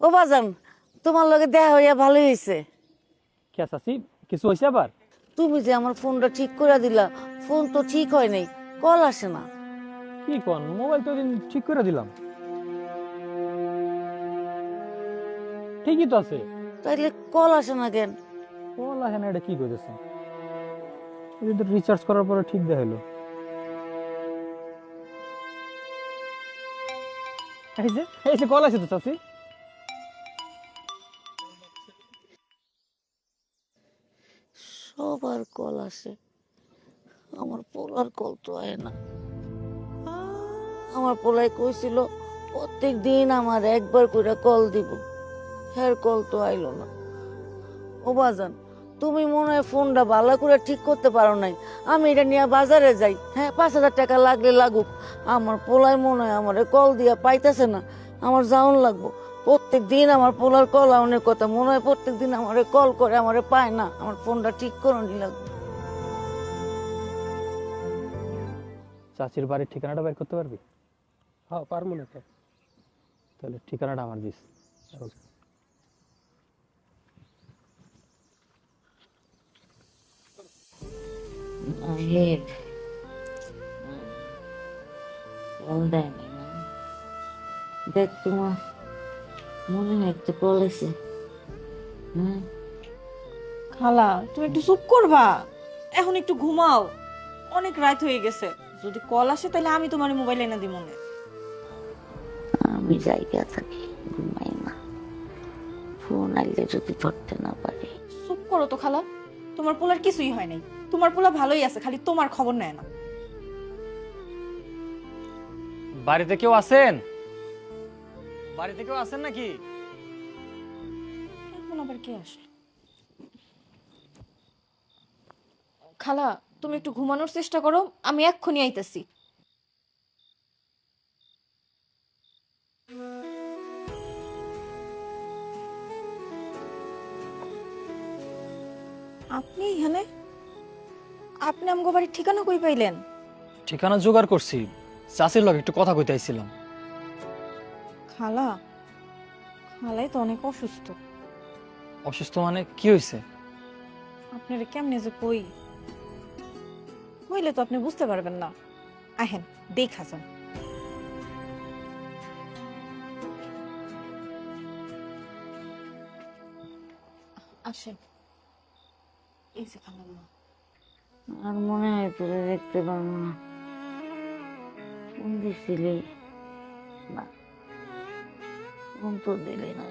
ও বাজান, তোমার লগে দেখা হইয়া ভালোই হয়েছে। কে চাচি, কিছু হয়েছে আবার? তুমি যে আমার ফোনটা ঠিক করে দিলা, ফোন তো ঠিক হয় নাই, কল আসে না। কি কোন, মোবাইল তো দিন ঠিক করে দিলাম, ঠিকই তো আছে। তাইলে কল আসে না কেন? কল আসে না, এটা কি করেছে? রিচার্জ করার পরে ঠিক দেখাইলো। এই যে এই যে কল আছে তো চাচি। সবার কল আসে, আমার পোলার কল তো আয় না। আমার পোলাই কইছিল প্রত্যেক দিন আমার একবার করে কল দিব, হ্যার কল তো আইলো না। ও বাজান, তুমি মনে হয় ফোনটা ভালো করে ঠিক করতে পারো নাই। আমি এটা নিয়ে বাজারে যাই, হ্যাঁ 5,000 টাকা লাগলে লাগুক, আমার পোলাই মনে হয় আমার কল দিয়া পাইতেছে না, আমার যাওন লাগবো। প্রত্যেক দিন আমার পোলার কল আউনের কথা, মনে হয় প্রত্যেক দিন আমারে কল করে, আমারে পায় না, আমার ফোনটা ঠিক করে নি লাগবে। চাচির বাড়ির ঠিকানাটা বের করতে পারবি? হ্যাঁ পারবো না তো। তাহলে ঠিকানাটা আমার দিস। কল দেয়নি না, দেখ তোমার মনে হয় একটা কল আছে। হ্যাঁ খালা তুমি একটু চুপ করবা, এখন একটু ঘুমাও, অনেক রাত হয়ে গেছে। যদি কল আসে তাহলে আমি তোমার মোবাইল এনে দিব মনে। আমি জায়গা থাকি, ঘুমাই না, ফোন আইলে যদি ধরতে না পারি। চুপ করো তো খালা, তোমার পোলার কিছুই হয় নাই, তোমার পোলা ভালোই আছে, খালি তোমার খবর নেয় না। বাড়িতে কেউ আছেন? বাড়িতে কেউ আছেন নাকি? এখন আবার কে আসলো? খালা তুমি একটু ঘুমানোর চেষ্টা করো, আমি এক্ষুনি আইতাছি। আপনি এখানে? আপনি আমগো বাড়ির ঠিকানা কই পাইলেন? ঠিকানা জোগাড় করছি, চাচির লগে একটু কথা কইতে আইছিলাম। খালা, খালাই তো অনেক অসুস্থ। অসুস্থ মানে কি হয়েছে? আপনারা কেমনে যে কই, কইলে তো আপনি বুঝতে পারবেন না। আহেন দেখা যান। আসেন, এই যে খালাম্মা। আর মনে হয় তোরে দেখতে পারবো না। ফোন দিছিলি না, ফোন তো দিলি না।